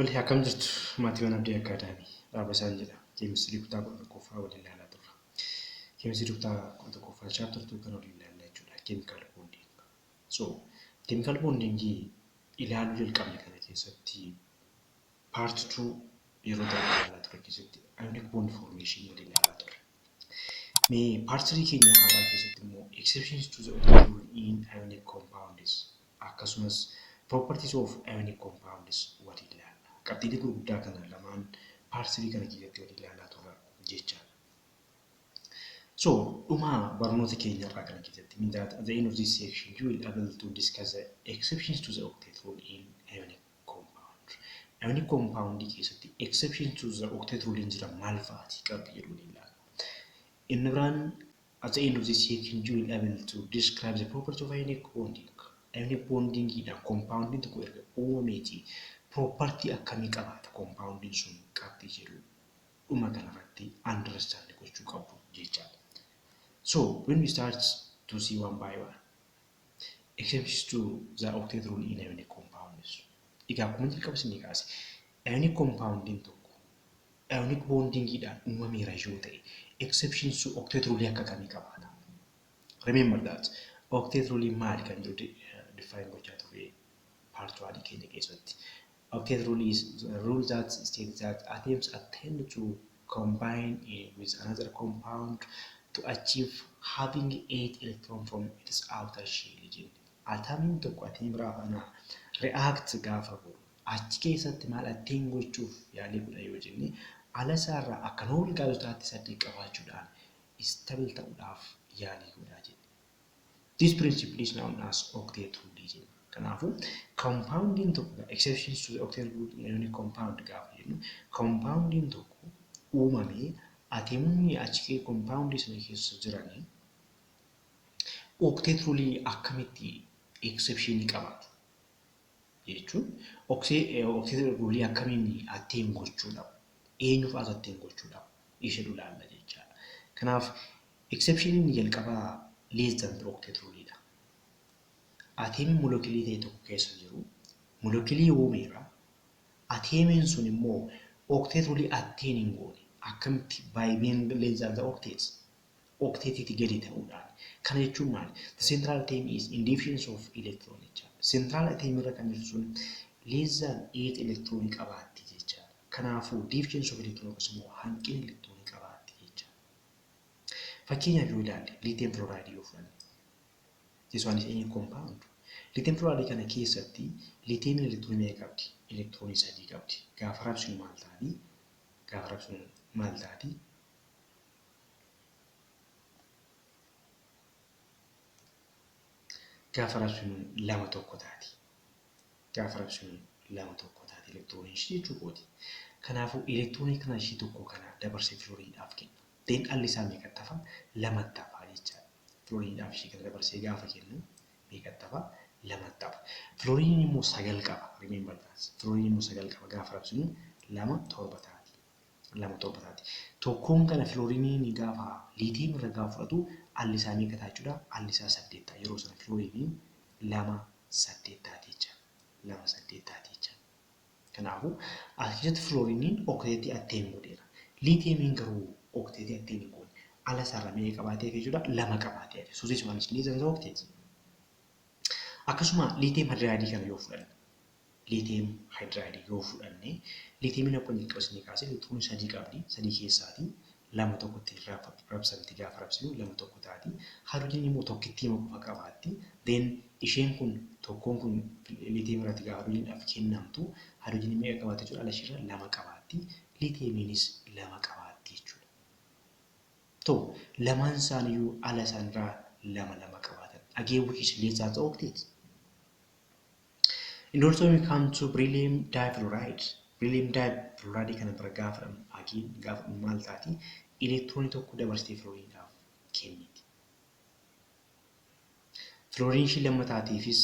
Akkam jirtu maatii Abdii Akaadaamii dhaabasaan jedha. Keemistirii kutaa 11ffaa waliin ilaalaa turra. Keemistirii kutaa 11ffaa chaaptar 2 kan waliin ilaalaa jechuudha. Keemikaal boondiing. Keemikaal boondiingii ilaaluu jalqabne kana keessatti paart 2 yeroo ta'u ilaalaa turre keessatti ionic bond formation waliin ilaalaa turre. Mee paart 3 keenya har'aa keessatti immoo exceptions to the octet rule in ionic compounds akkasumas properties of ionic compounds waliin ilaala. Qabxiilee gurguddaa kana lamaan paart 3 kana keessatti waliin ilaalaa turra jecha. Dhuma barnoota keenya irraa kana keessatti mean that at the end of this section you will be able to discuss the exceptions to the octet rule in ionic compound. Ionic compound keessatti exceptions to the octet rule in jira maal fa'aati qabxii jedhuun ilaala. Inni biraan at the end of this section you will be able to describe the property of ionic bonding. Ionic bonding dhaan compounding tokko erga uumameeti property akkamii qabaata compounding sun qabxii jedhu dhuma kanarratti understand gochuu qabu jechaadha. So when we start to see one by one exceptions to the octet rule in ionic compounds. Egaa akkuma jalqabsiisne kaase ionic compounding tokko ionic bonding dhaan uumameera yoo ta'e exceptions to octet rule akka kamii qabaata. Remember that octet rule maali kan jedhu define gochaa turre part 1 keenya keessatti. Octet rule is a rule that states that atoms tend to combine with another compound to achieve having 8 electrons from its outer shell. Atomiin tokko atomii biraa faana react gaafa godhu achi keessatti maal atteen gochuuf yaalii godha yoo jenne ala isaarraa akka nool gaazexaatti sadii qabaachuudhaan stable ta'uudhaaf yaalii godhaa jenna. This principle is known as octet rule. Kanaafuu compounding tokko exceptions to the octet rule in ionic compound gaafa jennu compounding tokko uumamee atomonni achi compoundii sana keessa jiranii octet rule akkamitti exception qabaatu jechuun octet rule akkamiin atteen gochuudhaaf eenyuuf as atteen gochuudhaaf ishee ilaalla jechaadha. Kanaaf exception jalqabaa less than octet rule dha. Atomiin molecular ta'e tokko keessa jiru molecular uumeera atomiin sun immoo octet rule atteen hin goone akkamitti by being less than the octet gadi ta'uudhaan kana jechuun maali? The central atom is in deficiency of electron jechaadha. Central atom irra kan jiru sun less than 8 electron qabaatti jechaadha. Kanaafuu deficiency of electron akkasumas immoo hanqina electron qabaatti jechaadha. Fakkeenyaaf yoo ilaalle lithium fluoride yoo fudhanne this one is any compound. Lithium fluoride kana keessatti lithium electron meeqa qabdi? Electron 3 qabdi. Gaafa rabsuun maal taati? Gaafa rabsuun maal taati? Gaafa rabsuun 2 tokko taati. Gaafa rabsuun 2 tokko taati electron ishee jechuudha. Kanaafuu electron kana ishee tokko kana dabarsee fluorideedhaaf kenna. Then alli isaa meeqa tafa? 2 tafa jechaadha. Fluorideedhaaf ishee kana dabarsee gaafa kennu meeqa tafa? 2 tafa. Fluorine immoo 9 qaba. Remember that. Fluorine immoo 9 qaba. Gaafa rabsuun 2 7 taati. 2 7 taati. Tokkoon kana fluorine gaafa lithium irra gaafa fudhatu alli isaa meeqa ta'a jechuudha? Alli isaa 8 ta'a. Yeroo sana fluorine 2 8 taati jechaadha. 2 8 taati jechaadha. Kanaafuu asirratti fluorine octet atteen godheera. Lithium garuu octet atteen hin goone. Ala isaarraa meeqa qabaatee jechuudha? 2 qabaatee. So this one is less than the octet. Akkasuma lithium hydride kana yoo fudhanne lithium hydride yoo fudhanne lithium akkuma jalqabsiisne kaasee electron 3 qabdi. 3 keessaatii 2 tokkotti rabsamti gaafa rabsinu 2 tokko taati. Hydrogen immoo tokkittii qofa qabaatti. Then isheen kun tokkoon kun lithium irratti gaafa hydrogenidhaaf kennamtu hydrogen meeqa qabaatti jechuudha? Ala isheerraa 2 qabaatti. Lithiumiinis 2 qabaatti jechuudha. Lamaan isaaniiyyuu ala isaanirraa 2 qabaatan. Again which is less than the octet. And also we come to beryllium difluoride. Beryllium difluoride kana bira gaafa again gaafa maal taati? Electron tokko dabarsitee fluorineedhaaf kenniti. Fluorine ishee lammataatiifis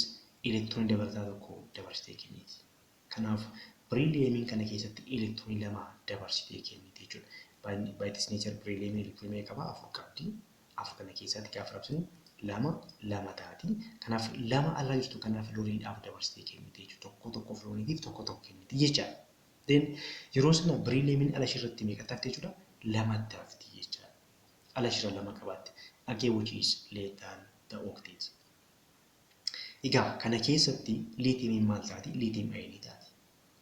electron dabalataa tokko dabarsitee kenniti. Kanaaf beryllium kana keessatti electron 2 dabarsitee kenniti jechuudha. By its nature beryllium electron meeqa qaba? 4 qabdi. 4 kana keessatti gaafa rabsinu 2 taati. Kanaaf 2 ala jirtu kanaaf fluorineedhaaf dabarsitee kenniti jechuudha. Tokko fluorineetiif tokko kenniti jechaadha. Then yeroo sana biriileemiin ala ishirratti meeqa taftee jechuudha? Lama tafti jechuudha. Ala ishira lama qabatte. Again which is less than the octet. Egaa kana keessatti liitiimiin maal taati? Liitiim ayinii taati.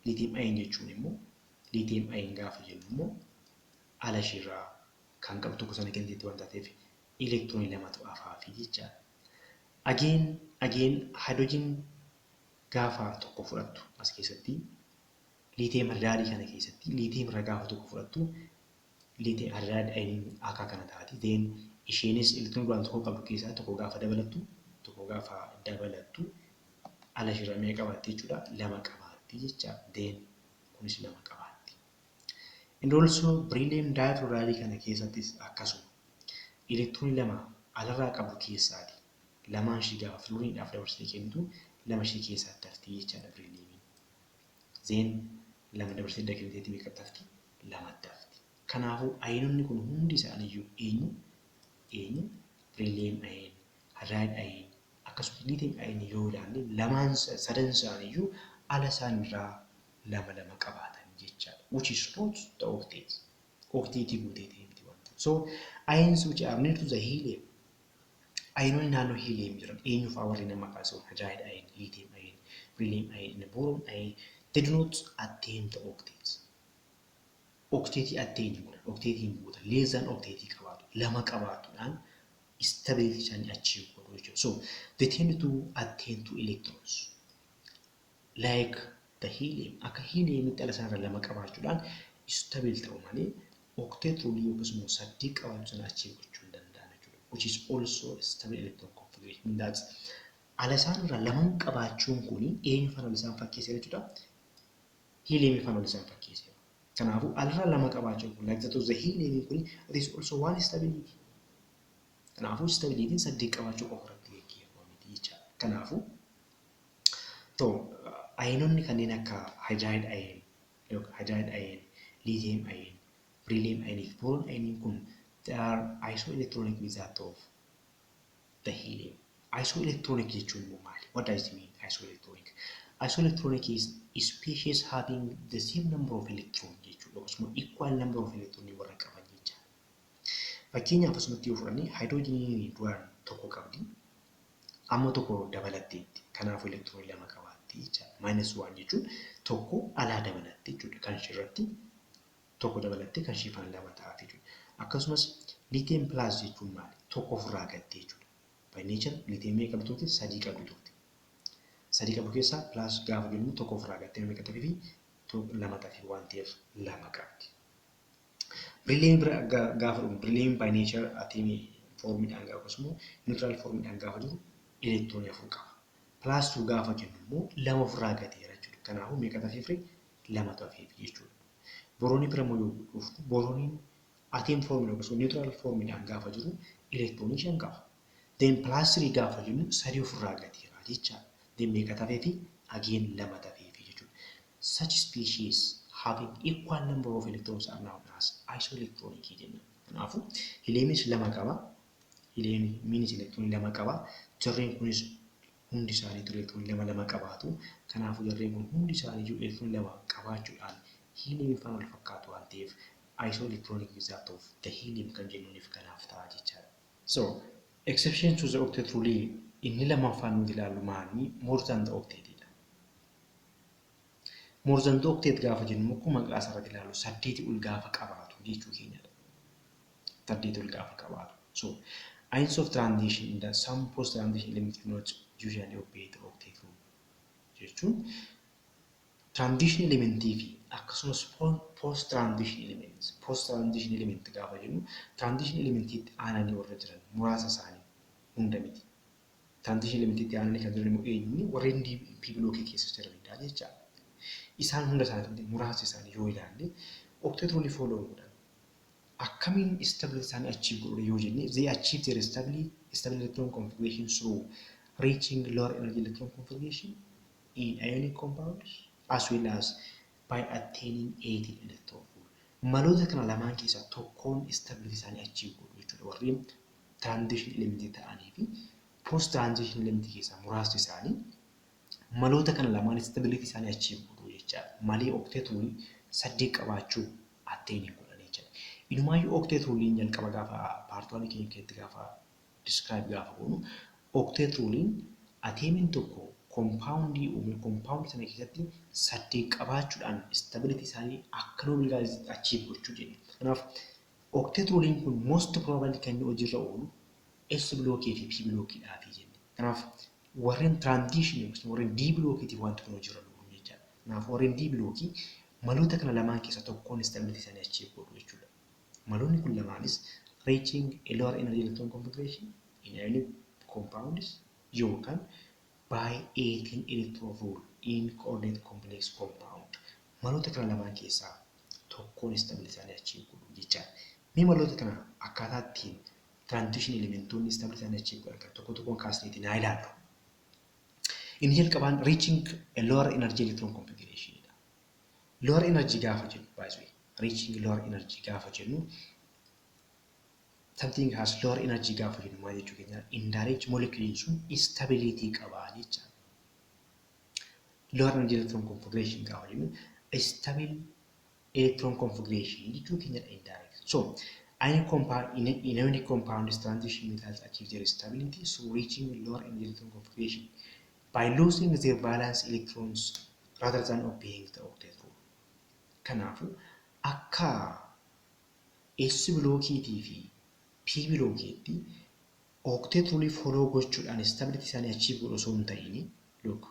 Liitiim ayin jechuun immoo liitiim ayin gaafa jennu immoo ala ishirraa kan qabu tokko sana kenneetti waan taateef elektiroonii lamatu afaafi jechaadha. Again hydrogen gaafa tokko fudhattu as keessatti liitiim hadidaadii kana keessatti liitiim irra gaafa tokko fudhattu liitiim hadidaadii ayiniin akka kana taati. Then isheenis elektiroonii duraan tokko qabdu keessaa tokko gaafa dabalattu ala ishirraa meeqa qabaatti jechuudha? Lama qabaatti jechaadha. Then kunis lama qabaatti. And also beryllium difluoride kana keessattis akkasuma elektiroonii lama alarraa qabdu keessaati. Lamaan ishii gaafa fluoriidhaaf dabarsitee kennitu lama ishii keessatti tafti jechaadha berylliumiin. Then lama dabarsitee dakeniteetti meeqa tafti? Lama tafti. Kanaafuu ayinoonni kun hundi isaaniiyyuu eenyu? Beryllium ayin, hydride ayin, akkasumas lithium ayin yoo ilaalle lamaan sadan isaaniiyyuu ala isaaniirraa lama qabaatan jechaadha. Which is not the octet. Octetii guuteetii miti wanta. So ions which are near to the helium. Ayinoonni naannoo helium jiran eenyu fa'aa warri nama kaasuun hydride ayin, lithium ayin, beryllium ayin, boron ayin. They do not attain the octet. Octetii attain godhan. Octetiin guutan. Less than octetii qabaatu. Lama qabaatuudhaan stability isaanii achieve godhu jechuudha. So they tend to attain to electrons. Like the helium. Akka heliumitti ala isaanirra lama qabaachuudhaan stable ta'u malee octet rule yookiis immoo sadii qabaachuu sana achieve gochuu hin danda'an jechuudha. Which is also stable electron configuration. That's ala isaanirra laman qabaachuun kuni eenyu faana isaan fakkeessee jechuudha? Helium faana isaan fakkeessee. Kanaafuu alarra lama qabaachuun kun like that of the helium kuni it is also one stability. Kanaafuu stabilitiin sadii qabaachuu qofa irratti gaggeeffamu miti jechaadha. Kanaafuu ayinoonni kanneen akka hydride ayin, lithium ayin, beryllium ayin, boron ayin kun they are isoelectronic with that of the helium. Isoelectronic jechuun immoo maali? What does it mean? Isoelectronic. Isoelectronic is species having the same number of electrons jechuudha. Akkasumas equal number of electrons warra qaban jechaadha. Fakkeenyaaf asumatti yoo fudhanne hydrogenii duraan tokko qabdi amma tokko dabalatteetti. Kanaafuu elektiroonii lama qabaatti jechaadha. -1 jechuun tokko alaa dabalatte jechuudha. Kan ishee irratti tokko dabalatte kan ishee faana lama taate jechuudha. Akkasumas lithium plus jechuun maali? Tokko ofirraa gatte jechuudha. By nature lithium meeqa qabdu turte? 3 qabdu turte. 3 qabdu keessaa plus gaafa jennu tokko ofirraa gattee meeqa ta'ee fi lama ta'ee waan ta'eef lama qabdi. Beryllium gaafa dhumu beryllium by nature atomii formiidhaan gaafa akkasumas neutral formiidhaan gaafa jiru elektiroonii 4 qaba. Plus 2 gaafa jennu immoo lama ofirraa gateera jechuudha. Kanaafuu meeqa ta'ee lama ta'ee jechuudha. Boroonii bira immoo yoo dhuftu borooniin atom formiidhaan akkasumas neutral formiidhaan gaafa jiru elektiroonii 5 qaba. Then plus 3 gaafa jennu 3 ofirraa gateera jechaadha. Then meeqa ta'ee again lama ta'ee jechuudha. Such species having equal number of electrons are known as isoelectronic jenna. Kanaafuu heliumis lama qaba. Helium means electron lama qaba. Jarreen kunis hundi isaanii electron lama qabaatu. Kanaafuu jarreen kun hundi isaanii electron lama qabaachuudhaan helium faana wal fakkaatu waan ta'eef isoelectronic with that of the helium kan jennuuniif kanaaf ta'a jechaadha. So exception to the octet rule inni lammaffaan nuti ilaallu maali? More than the octet. More than the octet gaafa jennu akkuma maqaa isaarratti ilaallu 8 ol gaafa qabaatu jechuu keenyadha. 8 ol gaafa qabaatu. So ions of transition in the some post transition element do not usually obey the octet rule. Jechuun transition element fi akkasumas post transition element gaafa jennu transition elementiitti aananii warra jiran muraasa isaanii hunda miti. Transition elementiitti aananii kan jiran immoo eenyuuni warreen p blockii keessa jiranidha jechaadha. Isaan hunda isaanii muraasa isaanii yoo ilaalle octet rule follow godhan. Akkamiin stability isaanii achieve godhu yoo jenne they achieve their stable electron configuration through reaching lower energy electron configuration in ionic compounds as well as by attaining 80 electron full. Maloota kana lamaan keessaa tokkoon stability isaanii achieve godhu jechuudha. Warreen transition element ta'anii fi post transition element keessaa muraasni isaanii maloota kana lamaan stability isaanii achieve godhu jechuudha. jechaadha. Malee octet rule saddeet qabaachuu attain hin godhan jechaadha. Inumaayyuu octet rule jalqaba gaafa paartoonni keenya keessatti gaafa describe gaafa goonu octet rule ateemiin tokko compoundii uume compound sana keessatti saddeet qabaachuudhaan stability isaanii akka noble gaasitti achieve gochuu jenna. Kanaaf octet rule kun most probably kan inni hojiirra oolu S blockii fi P blockii dhaafi jenna. Kanaaf warreen transition warreen D blockiitiif wanti kun hojiirra oolu jechaadha. Kanaaf warreen D blockii maloota kana lamaan keessaa tokkoon stability isaanii achieve godhu jechuudha. Maloonni kun lamaanis reaching a lower energy electron configuration in any compounds yookaan by 18 electron rule in coordinate complex compound. Maloota kana lamaan keessaa tokkoon stability isaanii achieve godhu jechaadha. Mee maloota kana akkaataa ittiin transition elementoonni stability isaanii achieve godhan tokko tokkoon kaasneetiin haa ilaallu. Inni jalqabaan reaching a lower energy electron configuration. Lower energy gaafa jennu by the way reaching lower energy gaafa jennu something has lower energy gaafa jennu maal jechuu keenya indirect molecule sun stability qaba jechaadha. Lower energy electron configuration gaafa jennu stable electron configuration jechuu keenya indirect. So any compound in any compound transition metals achieve their stability so reaching lower energy electron configuration by losing their valence electrons rather than obeying the octet rule. Kanaafu akka S blockiitii fi P blockiitti octet rule follow gochuudhaan stability isaanii achieve godhu osoo hin ta'in look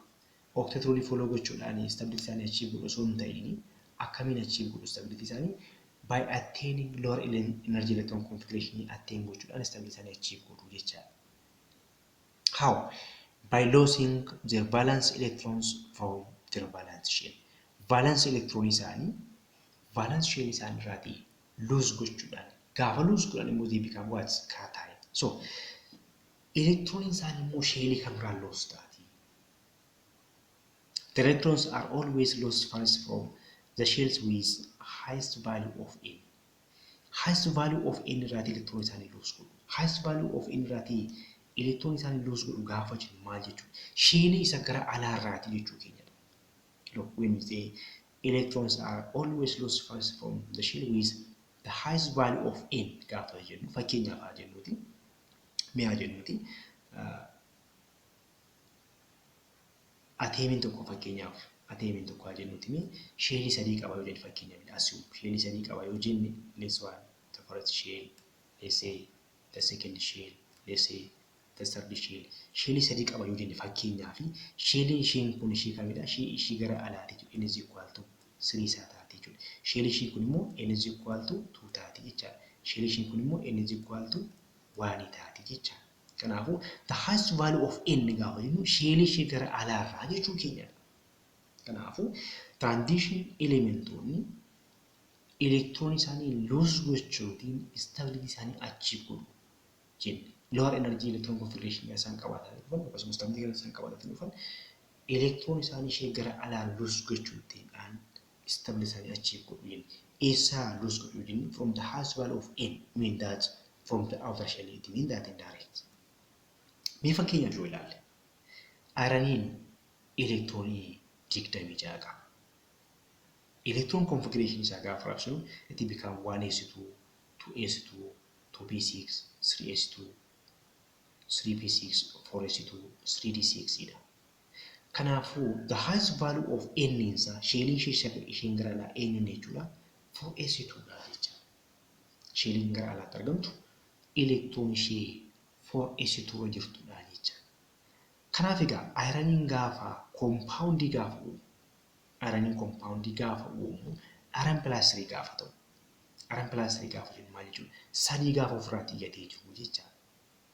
octet rule follow gochuudhaan stability isaanii achieve godhu osoo hin ta'in akkamiin achieve godhu stability isaanii by attaining lower energy electron configuration attain gochuudhaan stability isaanii achieve godhu jechaadha. How? By losing their valence electrons from their valence shell. Valence electron isaanii valence shell isaanii irraatii lose gochuudhaan gaafa lose godhan immoo they become what cation. So electron isaanii immoo shell kan biraan lose taati. The electrons are always lost first from the shells with highest value of n. Highest value of n irraatii electron isaanii lose godhu. Highest value of n irraatii electron isaanii lose godhu gaafa jennu maal jechuudha? Shell isa gara alaa irraatii jechuu keenyadha. Look, when we say electrons are always lost first from the shell with the highest value of n gaafa jennu fakkeenyaaf haa jennuuti mee haa jennuuti ateemiin tokko fakkeenyaaf ateemiin tokko haa jennuuti mee shell sadii qaba yoo jennu fakkeenyaaf assume shell sadii qaba yoo jenne let's one the first shell let's say the second shell let's say the third shell shell sadii qaba yoo jenne fakkeenyaaf shell isheen kun ishee kamidha ishee gara alaati jechuudha n is equal to 3 isaa taati jechuudha. Shell isheen kun immoo n is equal to 2 taati jechaadha. Shell isheen kun immoo n is equal to 1 taati jechaadha. Kanaafuu the highest value of n gaafa jennu shell ishee gara alaarraa jechuu keenyadha. Kanaafuu transition elementoonni electron isaanii lose gochuutiin stability isaanii achieve godhu jenne. Lower energy electron configuration isaan qabaatan dhufan akkasumas stability isaan qabaatan dhufan electron isaanii ishee gara alaa lose gochuutiin stability isaanii achieve godhu jenne. Eessaa lose godhu jenne from the highest value of n mean that from the outer shell it mean that indirect. Mee fakkeenyaaf yoo ilaalle iraniin electronii 26 qaba. Electron configuration isaa gaafa raabsinu it become 1s2 2s2 2p6 3s2 3p6 4s2 3d6 ida. Kanaafuu the highest value of n isaa shell isheen gara alaa eenyu jechuudha 4s2 dha jecha. Shell gara alaatti argamtu electron ishee 4s2 jirtu dha jecha. Kanaaf egaa iraniin gaafa compoundii gaafa uumu iraniin compoundii gaafa uumu iron plus 3 gaafa ta'u iron plus 3 gaafa jennu maal jechuudha sadii gaafa ofirraatti gatee jiru jecha.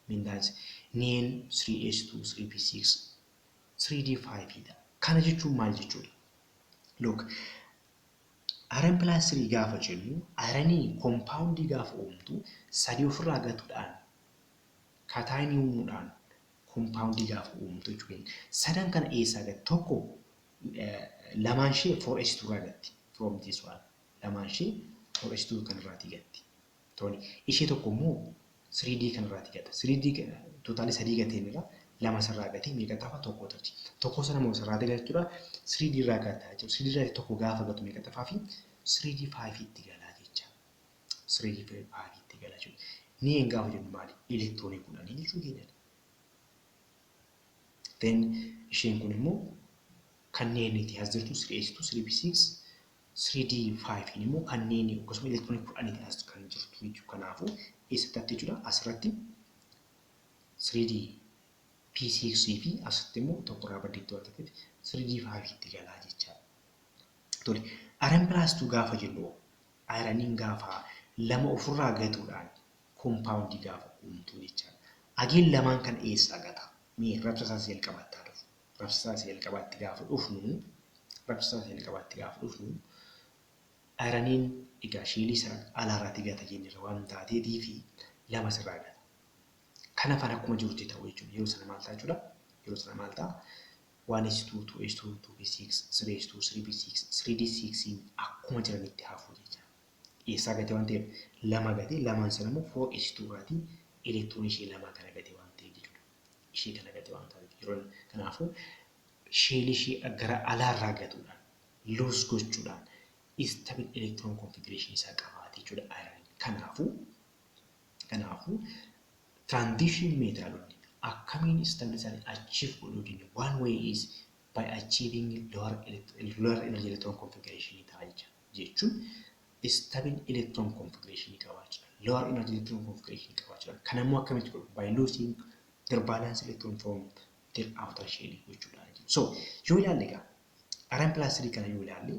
Mean that nen 3s2 3p6 3d5 dha. Kana jechuun maal jechuudha? Look iron plus 3 gaafa jennu iranii compoundii gaafa uumtu sadii ofirraa gatuudhaan kataayinii uumuudhaan compoundii gaafa uumtu jechuudha. Sadan kana eessaa gatti tokko lamaan ishee 4s2 irraa gatti from this one lamaan ishee 4s2 kan irraati gatti. Toni ishee tokko immoo 3d kan irraati gata. 3d totaali sadii gateen irraa lama sarara gati meeqa tafa tokko tachi. Tokko sana moo sarara jechuudha 3D irraa gata jechuudha. 3D irraa tokko gaafa gatu meeqa tafaa fi 3D 5 itti gala jecha. 3D 5 itti gala jechuudha. Ni gaafa jennu maali? Elektiroonii kudhanii jechuu keenyadha. Then isheen kun immoo kanneen itti as jirtu 3S2, 3P6, 3D5 immoo kanneen akkasuma elektiroonii kudhanii as kan jirtu jechuudha. Kanaafuu eessatti jechuudha asirratti 3D P6 fi asitti immoo tokko irraa baddeetti waan ta'eef 3D5 itti galaa jechaadha. Tole iron plus 2 gaafa jennu ironiin gaafa lama ofirraa gatuudhaan compound gaafa uumtu jechaadha. Ageen lamaan kan eessaa gata? Mee rabsasaa seel qabaattaa dhufu. Rabsasaa seel qabaatti gaafa dhufnu ironiin egaa sheelii sana alaarraatti gata jennee waan taateetii fi lama sirraa gata. Kana fana akkuma jirutti ta'u jechuudha. Yeroo sana maal ta'a jechuudha? Yeroo sana maal ta'a? 1s2, 2s2, 2p6, 3s2, 3p6, 3d6 akkuma jiranitti hafuu jechuudha. Eessaa gatee waan ta'eef lama gatee lamaan sana immoo 4s2 irraatii elektiroonii ishee lama kana gatee waan ta'eef jechuudha. Ishee kana gatee waan ta'eef yeroo kanaafuu sheelii ishee gara alaarraa gatuudhaan loos gochuudhaan stable electron configuration isaa qabaate jechuudha. Kanaafuu transition metalonni akkamiin stability achieve godhuu danda'u? One way is by achieving lower energy electron configuration jechuun stable electron configuration qabaachudha. Lower energy electron configuration qabaachudha. Kan immoo akkamitti godhu? By losing their valence electron from their outer shell jechuudha. So yoo ilaalle egaa iron plus 3 kana yoo ilaalle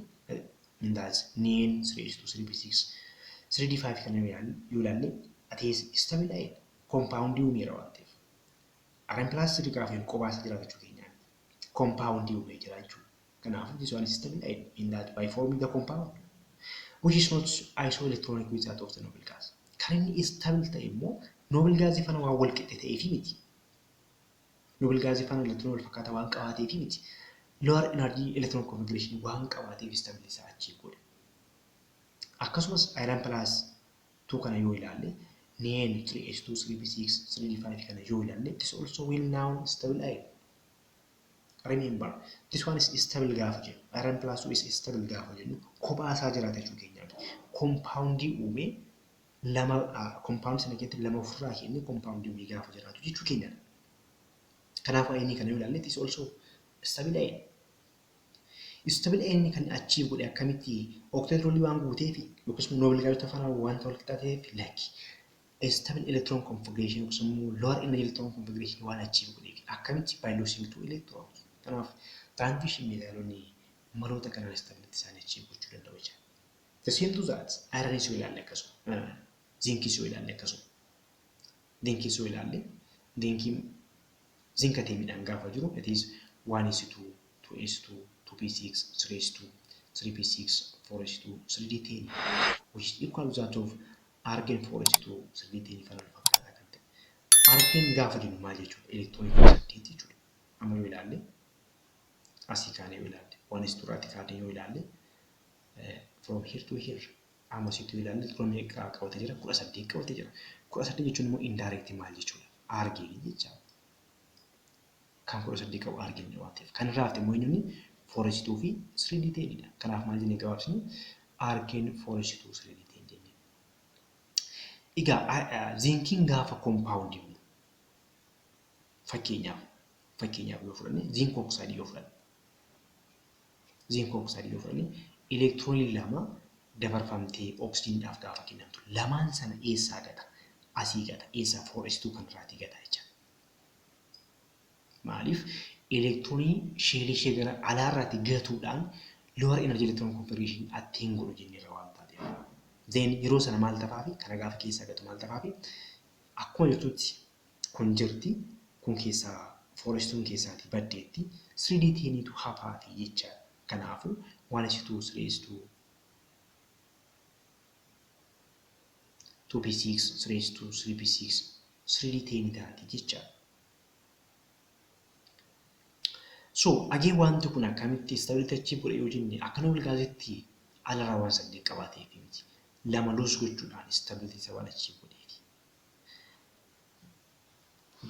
indaas neen 3s2, 3p6, 3d5 kana yoo ilaalle atees stable compound uumira waan ta'eef. Iron plus 3 gaafa hin qobaasa jiraachuu keenyaan compound uumee jira jechuudha. Kanaafuu this one is stable in that by forming the compound which is not isoelectronic with that of the noble gas. Kan inni stable ta'e immoo noble gas fana waan wal qixxe ta'eef miti. Noble gas fana electron wal fakkaata waan qabaateef miti. Lower energy electron configuration waan qabaateef stability isaa achieve godhe. Akkasumas iron plus 2 kana yoo ilaalle Neen 3s2, 3p6, 3d5 kana yoo ilaalle this also will now stable iron. Remember this one is stable gaafa jennu iron plus 2 is stable gaafa jennu kophaa jiraata jechuu keenyaati. Compoundii uumee lama compound sana keessatti lama ofirraa kennee compoundii uumee gaafa jiraatu jechuu keenyaadha. Kanaafuu inni kana yoo ilaalle this also stable iron. Stable iron kan achieve godhe akkamitti octet-rolii waan guuteef yookiis noble gas tafana waan wal qixxaateef lakki stable electron configuration yookiis lower energy electron configuration waan achieve godhe akkamitti by losing 2 electrons. Kanaaf transition metalonni maloota kanaan stability isaanii achieve gochuu danda'u jechuudha. The same to that iron is ilaalle akkasuma zinc is ilaalle akkasuma zinc is ilaalle zinc midhaan gaafa jiru it is 1s2, 2s2, 2p6, 3s2, 3p6, 4s2, 3d10 which is equal to that of argon 4s2, 3d10 fana fakkaata kan ta'e. Argon gaafa jennu maal jechuudha? Elektiroonii 8 jechuudha. Amma yoo ilaalle asii kaanee yoo ilaalle 1s2 irratti kaanee yoo ilaalle from here to here amma asitti yoo ilaalle elektiroon meeqa qabatee jira? 18 qabatee jira. 18 jechuun immoo indirect maal jechuudha? Argon jechuudha. Kan 18 qabu argon waan ta'eef kan irraa hafte immoo inni 4s2 fi 3d10 dha. Kanaaf maal jennee gabaabsinu? Argon 4s2 3d10 jennee. Egaa zinkiin gaafa compoundii uumu fakkeenyaaf yoo fudhanne zinc oxide yoo fudhanne elektiroonii lama dabarfamtee oksijiiniidhaaf gaafa kennamtu lamaan sana eessaa gata? Asii gata. Eessaa 4s2 kan irraatii gata jecha. Maaliif elektiroonii sheelii ishee gara alaarraatti gatuudhaan lower energy electron configuration attain godhu jenneerra waan taateef. Then yeroo sana maal tafaafi kana gaafa keessaa gatu maal tafaafi akkuma jirtutti kun jirti kun keessaa 4s2 keessaati baddeetti 3d10 tu hafaafi jecha. Kanaafuu 1s2, 3s2, 2p6, 3s2, 3p6, 3d10 taati jecha. So again wanti kun akkamitti stability achieve godhe yoo jenne akka noble gaasitti alarraa waan saddeet qabaateef miti. Lama loos gochuudhaan stability isa waan achieve godheeti.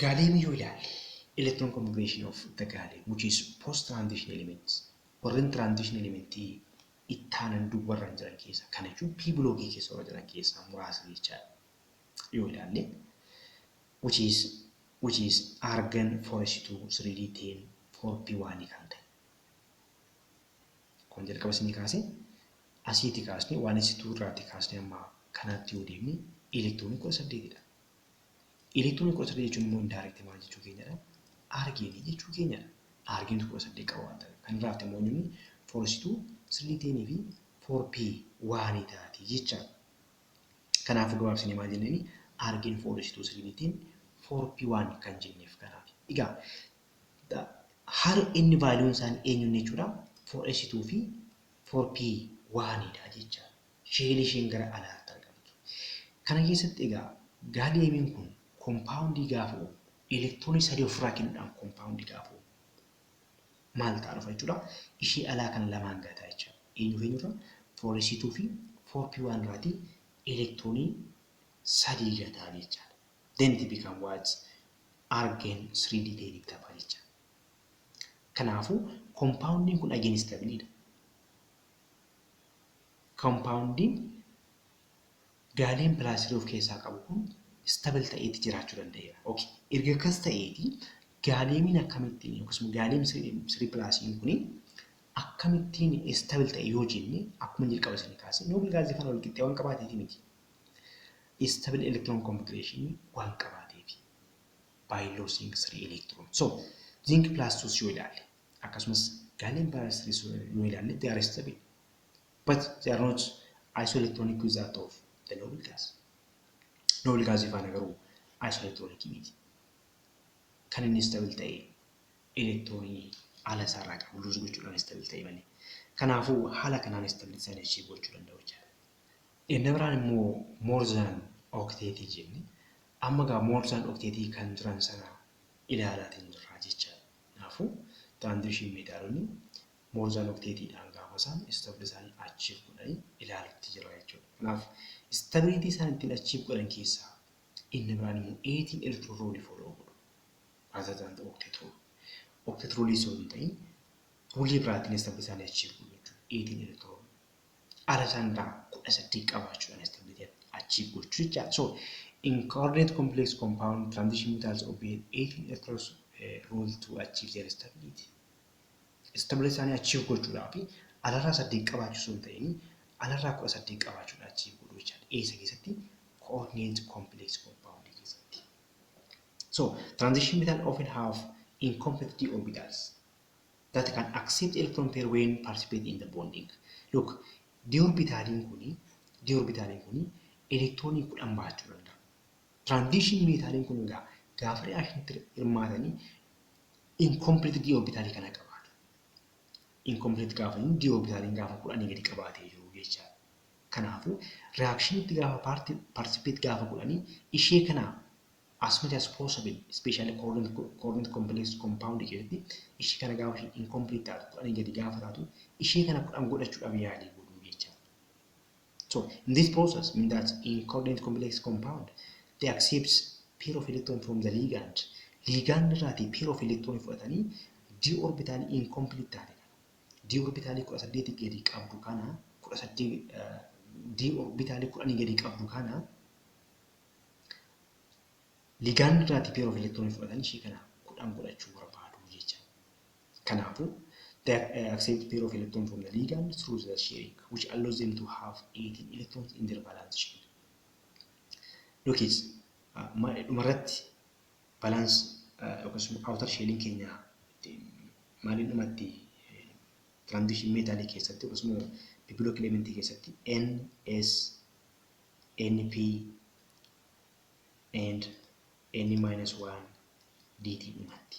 Gaaliyeemii yoo ilaalle electron configuration of the gallium, which is post-transition elements. Warreen transition elementii ittaanan duubarran jiran keessa kana jechuun p blockii keessa warra jiran keessaa muraasa jechaadha. Yoo ilaalle which is argon 4s2 3d10 4p1 kan ta'e. Kun jalqaba isinii kaasee asiitti kaasnee 1s2 irraatti kaasnee amma kanaatti yoo deemne elektiroonii 18dha. Elektiroonii 18 jechuun immoo indirect maal jechuu keenyadha? Arginii jechuu keenyadha. Argin 18 qaba waan ta'eef kan irraatti immoo inni 4s2 3d10 fi 4p1 taati jechaadha. Kanaafuu gabaabsinee maal jennee argin 4s2 3d10 4p1 kan jenneef kanaaf. Egaa har inni vaaliyoon isaanii eenyuun jechuudha? 4s2 fi 4p1 dha jechaadha. Sheelii isheen gara alaatti argamtu. Kana keessatti egaa gaaliyeemiin kun compoundii gaafa uumu elektiroonii sadii ofirraa kennuudhaan compoundii gaafa uumu maal ta'a dhufa jechuudha? Ishee alaa kana lamaan gataa jechaadha. Eenyurra 4s2 fi 4p1 irraati elektiroonii sadii gataa jechaadha. Then it become what? Argon 3d10 ta'a jechaadha. Kanaafuu compounding kun again stabilidha. Compounding gaaliin pilaasirii of keessaa qabu kun stable ta'eeti jiraachuu danda'eera. Okay. Erga akkas ta'eeti gaaliimiin akkamittiin yookiin gaaliin 3 pilaasiin kun akkamittiin stable ta'e yoo jenne akkuma jalqaba isinii kaase noble gaazii kana walqixxee waan qabaateeti miti. Stable electron configuration waan qabaateefi by losing 3 electrons. So zinc plus 2 yoo ilaalle akkasumas gallium pilaasirii yoo ilaalle they are stable. But they are not isoelectronic with that of the noble gas. Noble gas ifaan garuu isoelectronic miti. Kan inni stable ta'e elektiroonii ala isaarraa qabu luus gochuudhaan stable ta'e malee. Kanaafuu haala kanaan stable isaanii achieve gochuu danda'u jechuudha. Inni biraan immoo more than octet jenne amma gaa more than octet kan jiran sana ilaalaatiin jirra jechaadha. Kanaafuu transition metaalonni more than octetidhaan gaafa isaan stable isaanii achieve godhanii ilaalutti jira jechuudha. Kanaaf stability isaan ittiin achieve godhan keessaa inni biraan immoo 18 electron rule follow godhu. Rather than the octet rule. Octet rule is on the rule biraatiin stability isaanii achieve godhu jechuudha. 18 electron ala isaan irraa 18 qabaachuudhaan stability achieve gochuu jechaadha. So in coordinate complex compound transition metals obey 18 electron rule to achieve their stability. Stability isaanii achieve gochuudhaaf alarraa 8 qabaachuu sun ta'ini alarraa 18 qabaachuudhaan achieve godhuu jechaadha. Eessa keessatti coordinate complex compound keessatti. So transition metals often have incomplete d orbitals that can accept electron pair when participate in the bonding. Look, d orbitaliin kuni elektiroonii 10 baachuu danda'a. Transition metaliin kun gaafa reaction hirmaatanii incomplete d orbitalii kana qabu. Incomplete gaafa d orbitaliin gaafa 10 gadi qabaatee jiru jechaadha. Kanaafuu reaction itti gaafa participate gaafa 10 ishee kana as much as possible especially coordinate complex compound keessatti ishee kana gaafa incomplete taatu 10 gadi gaafa taatu ishee kana 10 godhachuudhaaf yaalii godhuu jechaadha. So in this process means that in coordinate complex compound they accept pair of electron from the ligand. Ligand irraati pair of electron fudhatanii d orbital incomplete taate d orbital 18 gadi qabdu kana 18 d orbital 10 gadi qabdu kana ligand irraati pair of electron fudhatanii ishee kana 10 godhachuu barbaadu jecha. Kanaafuu they accept pair of electron from the ligand through the sharing which allows them to have 18 electrons in their valence shell. Look it dhumarratti balance yookiin outer shelling keenya maaliin dhumatti transition metal keessatti yookiin biblical element keessatti N, S, NP and N-1 DT dhumatti.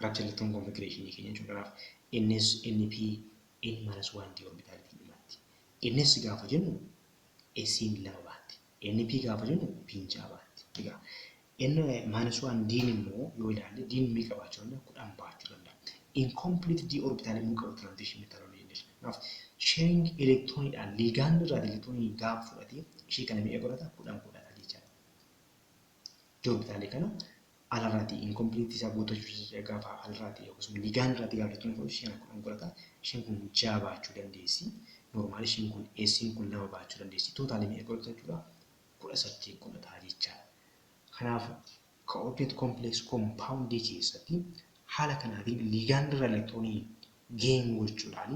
Rupture electron configuration keenya jechuudha. NS, NP, N-1 d orbitality dhumatti. NS gaafa jennu S lama baatti. NP gaafa jennu P baatti. Egaa N-1 d immoo yoo ilaalle d mi qabaachuu danda'a 10 baachuu danda'a. Incomplete d orbital immoo qabu transition metal orientation. Kanaaf sharing electronidhaan ligand irraa electronii gaafa fudhatee ishee kana mi'a godhata 10 godhata jechaadha. D orbital kana alarraati incomplete isaa guuttachuu gaafa alarraati yookiin ligaan irratti gaafa jechuun isheen akkuma godhata isheen kun 6 baachuu dandeessi. Normaal isheen kun eessiin kun 2 baachuu dandeessi. Tootaalii meeqa godhata jechuudha 18 godhata jechaadha. Kanaaf coordinate complex compound keessatti haala kanaatiin ligaan irra elektiroonii gain gochuudhaan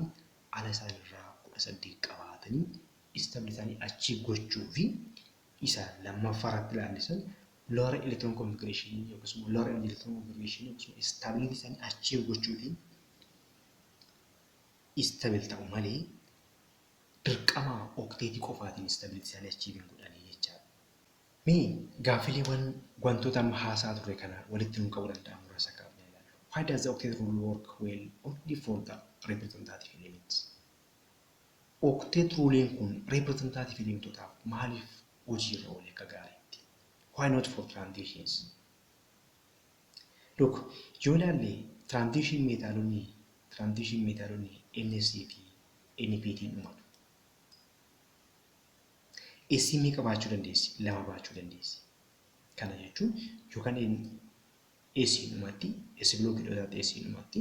ala isaan irraa 18 qabaatanii stability achieve gochuu fi isa lammaffaa irratti ilaallisan lower electron configuration yookiin lower electron configuration yookiin stability isaanii achieve gochuutiin stable ta'u malee dirqama octetii qofaatiin stability isaanii achieve godhanii jechaadha. Mee gaaffiiwwan wantoota amma haasaa ture kana walitti nu qabuu danda'an muraasa kaafnee ilaallu. Why does the octet rule work well only for the representative elements? Octet rule kun representative elementootaaf maaliif hojii irra oolee akka gaariitti? Why not for transitions? Look, yoo ilaalle transition metaalonni NS fi NPtiin dhumatu. SC qabaachuu dandeessi, 2 baachuu dandeessi. Kana jechuun yookaan SC dhumatti, S block hidhataatti SC dhumatti,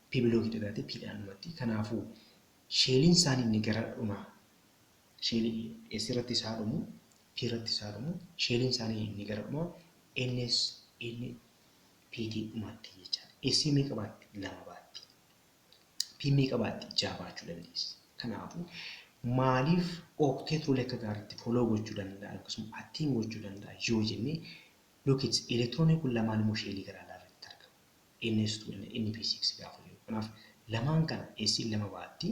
P block hidhataatti P dhaan dhumatti. Kanaafuu sheeliin isaanii inni gara dhumaa. Sheelii S irratti isaa dhumu, P irratti isaa dhumu, sheeliin isaanii inni gara dhumaa NS NPT dhumatti jechaadha. SC qabaatti 2 baatti. P qabaatti 6 baachuu dandeessi. Kanaafuu maaliif octet rule akka gaariitti follow gochuu danda'a akkasumas attain gochuu danda'a yoo jenne lookits elektiroonii kun lamaan immoo sheelii garaa irratti argamu. NS2 NP6 gaafa jiru. Kanaaf lamaan kana S 2 baatti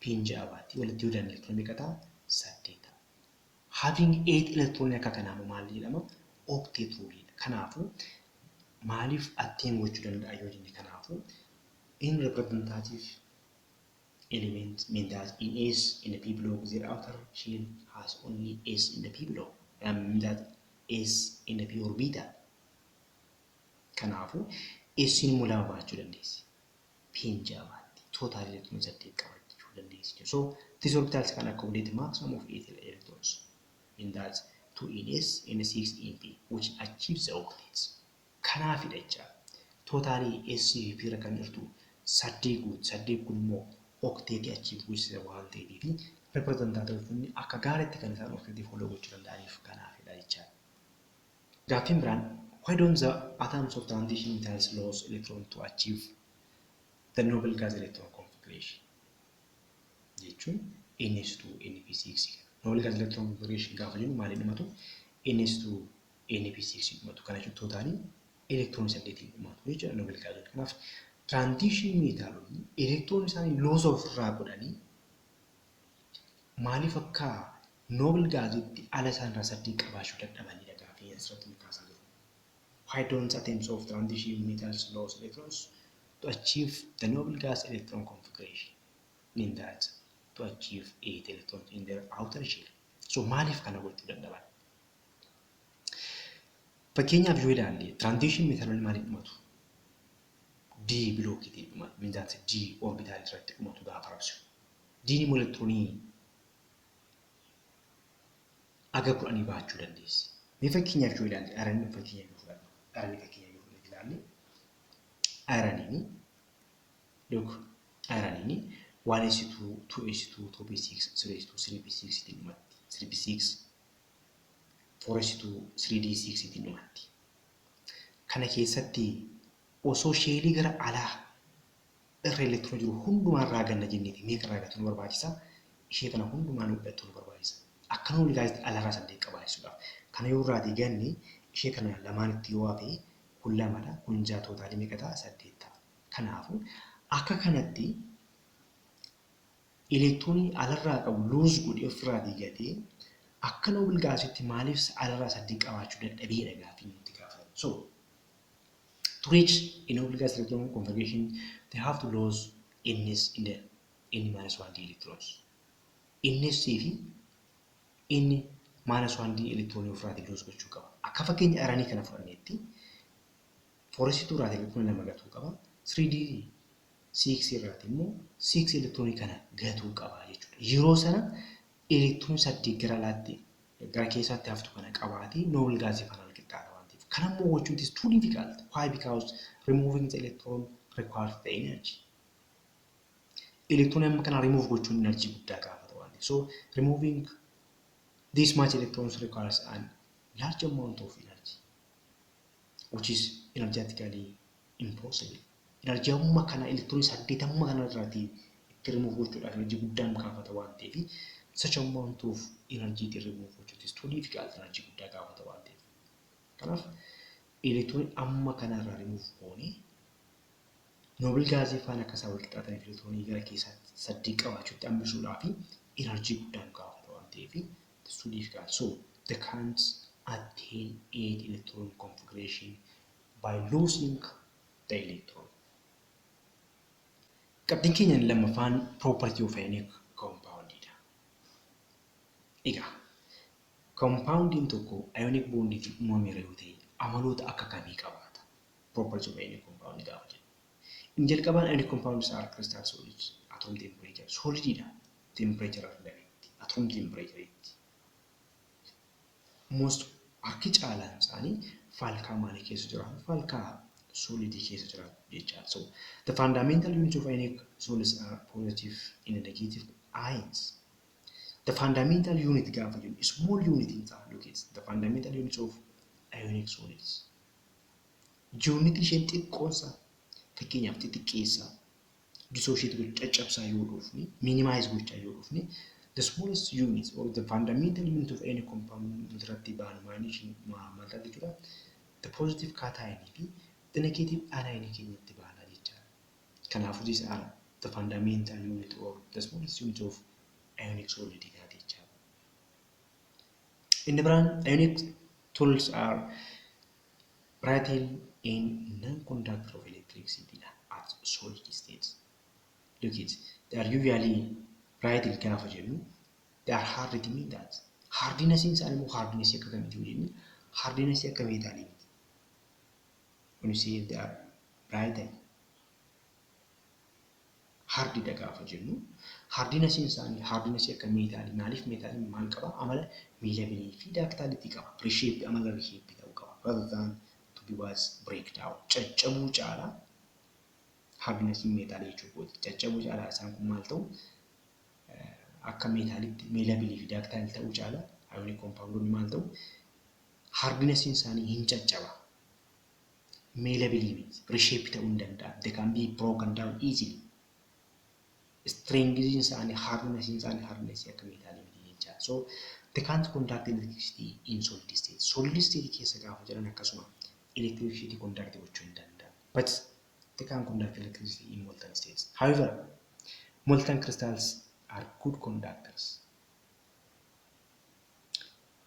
P 6 baatti walitti yoo danda'e elektiroonii qataa 8. Having 8 elektiroonii akka kanaa maal jedhama? Octet rule. Kanaafuu maaliif attain gochuu danda'a yoo jenne kanaafuu in representative element means that in S in the P block the outer shell has only S in the P block and that S in the P orbital. Kanaafuu S in mula baachuu dandeessi. P jabaatti total electrons saddeet qabachuu dandeessi. So these orbitals can accommodate maximum of 8 electrons in that 2 in S and 6 in P which achieves the octets. Kanaafidha jecha totally S fi P irra kan jirtu saddeet kun immoo octet achieve gochuu waan ta'eef representative akka gaariitti kan isaan octet follow gochuu danda'aniif kanaafidha jecha. Gaaffiin biraan why don't the atoms of transition metals lose electron to achieve the noble gas electron configuration? jechuun NS2 NP6 noble gas electron configuration gaafa jennu maaliin dhumatu NS2 NP6 dhumatu kana jechuun tootaalii electron 8 dhumatu jechuudha noble gas. Kanaaf transition metaalonni electron isaanii loss of irraa godhanii maaliif akka noble gasitti ala isaan irraa saddeet qabaachuu dadhabanidha gaaffii asirratti kaasaa jiru. Why don't atoms of transition metals lose electrons to achieve the noble gas electron configuration in that to achieve 8 electrons in their outer shell? So maaliif kana gochuu dadhaban? Fakkeenyaaf yoo ilaalle transition metaalonni maaliif dhumatu? D block itti dhumatu means that D orbital irratti dhumatu gaafa rabsu. D ni electronii aga kudhanii baachuu dandeessi. Mee fakkeenyaaf yoo ilaalle iron fakkeenyaaf yoo fudhannu iron fakkeenyaaf yoo ilaalle iron look iron 1s2 2s2 2p6 3s2 3p6 itti dhumatti 3p6 4s2 3d6 itti dhumatti. Kana keessatti osoo sheelii gara alaa irra elektiroon jiru hundumaa irraa ganna jenneeti meeqa irraa gatu nu barbaachisa? Ishee kana hundumaa nu hubachuu nu barbaachisa. Akka noble gaasitti alarraa saddeet qabaachisuudhaaf. Kana yoo irraatii ganne ishee kana lamaanitti yoo hafe kun 2dha kun 6 tootaalii meeqa ta'a? 8 ta'a. Kanaafuu akka kanatti elektiroonii alarraa qabu luuz godhee ofirraatii gatee akka noble gaasitti maaliif alarraa saddeet qabaachuu dadhabeedha gaaffii nutti gaafatan. So to reach a noble gas electron configuration, they have to lose NS in the N-1d electrons. NS fi N-1d electron ofirraatii lose gochuu qaba. Akka fakkeenya iranii kana fudhanneetti 4s2 irraatii electron 2 gatuu qaba. 3d6 irraatii immoo 6 electron kana gatuu qaba jechuudha. Yeroo sana electron 8 gara alaatti gara keessaatti haftu kana qabaatee noble gas kanaan qixxaata waan ta'eef Kanammoo gochuun is too difficult. Why? Because removing the electron requires the energy. Electron amma kana remove gochuun energy guddaa gaafata waan ta'eef. So removing this much electrons requires an large amount of energy, which is energetically impossible. Energy amma kana electron 8 amma kana irraatii itti remove gochuudhaaf energy guddaan gaafata waan ta'eef such amount of energy to remove gochuun is too difficult. Energy guddaa gaafata waan ta'eef. Kanaaf electron amma kana irraa remove goonee noble gaasii faana akka isaa wal qixxaataniif electronii gara keessaa 8 qabaachuutti hambisuudhaaf energy guddaan gaafata waan ta'eef it's too difficult. So they can't attain 8 electron configuration by losing the electron. Qabxiin keenya lammaffaan property of ionic compound dha. Egaa compoundiin tokko ionic bondiitiin uumamee yoo ta'e amaloota akka kamii qabaata? Property of ionic compound gaafa jennu. In jalqabaan ionic compounds are crystal solids, atom temperature solid dha. Temperature argametti, atom temperature itti. Most harki caalaan isaanii falkaa maalii keessa jiraatu? Falkaa solid keessa jiraatu jechaadha. So the fundamental units of ionic solids are positive and negative ions. The fundamental unit gaafa jennu small unit in time. Look at the fundamental units of ionic solids. Unit isheen xiqqoosa fakkeenyaaf xixiqqeessa dissociate gochuu caccabsaa yoo dhufne minimize gochaa yoo dhufne the smallest unit or the fundamental unit of any compound irratti ba'an maal jechuudha? The positive cation fi the negative anion keenyatti ba'ana jechaadha. Kanaafuu these are the fundamental unit or the smallest unit of ionic solid jechaadha. In the brand, ionic solids are brittle and non-conductor of electricity at solid states. Look at, they are usually brittle gaafa jennu, they are hard to mean that. Hardness insaan immoo hardness akka kamitti jennu, hardness akka meetaalii miti. When you say they are brittle, hard dha gaafa jennu, hardness insaan hardness akka meetaalii. Maaliif meetaalii maal qaba? Amala malleability fi ductility qaba. Reshape amala reshape ta'uu qaba. Rather than to be was breakdown. Caccabuu caalaa hardness meetaalii jechuudha. Caccabuu caalaa isaan kun maal ta'u? Akka meetaalitti malleability fi ductility ta'uu caalaa ionic compound maal ta'u? Hardness isaanii hin caccaba. Malleability reshape ta'uu hin danda'an. They can be broken down easily. Strength isaanii hardness akka meetaalii miti jechaadha. So they can't conduct electricity in solid state. Solid state keessa gaafa jiran akkasuma electricity conduct gochuu hin danda'an. But they can conduct electricity in molten states. However, molten crystals are good conductors.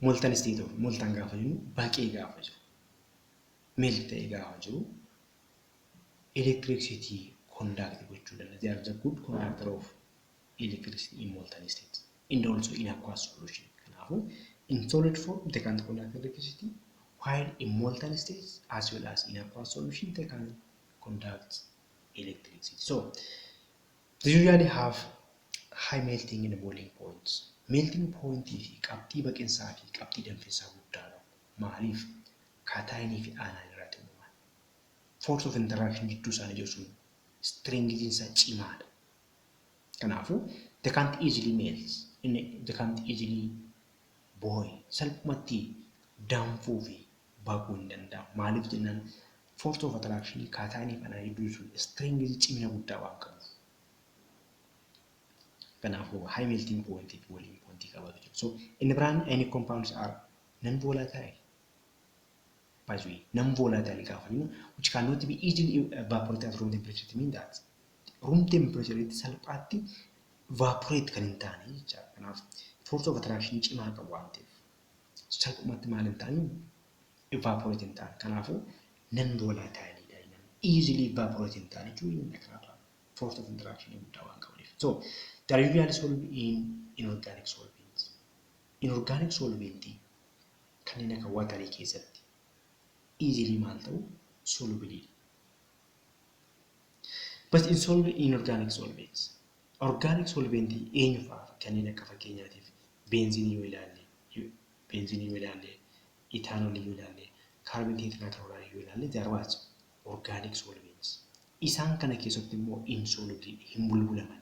Molten state of molten gaafa jennu baqee gaafa jiru, melt ta'ee gaafa jiru electricity conduct gochuu danda'a. They are the good conductor of electricity in molten states and also in aqueous solution. Kanaafuu in solid form they can conduct electricity, while in molten states as well as in aqueous solution they can conduct electricity. So they usually have high melting and boiling points. Melting point fi qabxii baqinsaa fi qabxii danfisaa guddaadha. Maaliif? Kaataayinii fi aanaan irratti uumaman. Force of interaction gidduu isaanii jiru sun strength isaa cimaadha. Kanaafuu they can't easily melt, they can't easily boil. Salphumatti danfuu fi baquu hin danda'amu. Maaliif jennaan force of attraction kaataayinii fi aanaan gidduu sun strength cimina guddaa waan qabuuf. Kanaafuu high melting point and boiling point qabaatu jiru. So in the brand ionic compounds are non-volatile. By the way, non-volatile gaafa jennu which cannot be easily evaporated at room temperature. It means that room temperature itti salphaatti evaporate kan hin taane jechaadha. Kanaaf force of attraction cimaa qabu waan ta'eef salphumatti maal hin taane evaporate hin taane. Kanaafuu non-volatile dha. Easily evaporate hin taane jechuudha. Kanaaf force of interaction guddaa waan qabuuf. So they are usually soluble in inorganic solvents. Inorganic solvent kanneen akka waterii keessatti easily maal ta'u soluble. But insoluble in organic solvents. Organic solvent eenyu fa'aa kanneen akka fakkeenyaatiif benziinii yoo ilaalle, ethanol yoo ilaalle, carbon tetrachloride yoo ilaalle they are what? Organic solvents. Isaan kana keessatti immoo insoluble hin bulbulaman.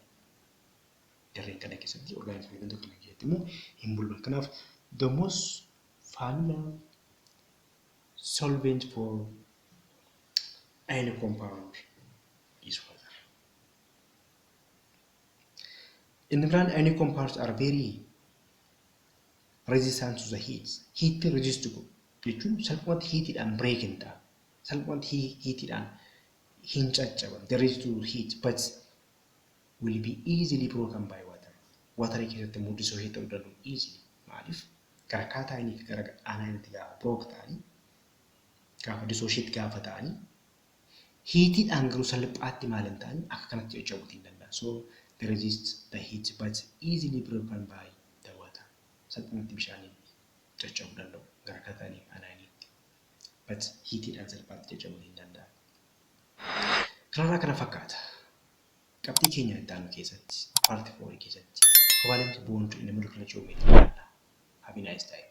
Jarreen kana keessatti organic solvent kana keessatti immoo hin bulbulaman. Kanaaf the most familiar solvent for any compound is water. In the plant, any compounds are very resistant to the heat. Heat resistible. Jechuun salphumatti heatiidhaan break hin ta'a. Salphumatti heatiidhaan hin caccaban. They resist to heat but will be easily broken by water. Water keessatti immoo dissociate ta'uu danda'u easily. Maaliif? Gara kaataayinii fi gara anaayiniitti gaafa broke ta'anii gaafa dissociate gaafa ta'anii heatiidhaan garuu salphaatti maal hin ta'anii akka kanatti caccabuu hin danda'an. So they resist the heat but easily broken by the water. Salphumatti bishaaniin caccabuu danda'u gara kaataayinii fi anaayiniitti. But heatiidhaan salphaatti caccabuu hin danda'an. Kanarraa kana fakkaata. Qabxii keenya itti aanu keessatti, paartii 4 keessatti, covalent bond in the molecular geometry. Have a nice day.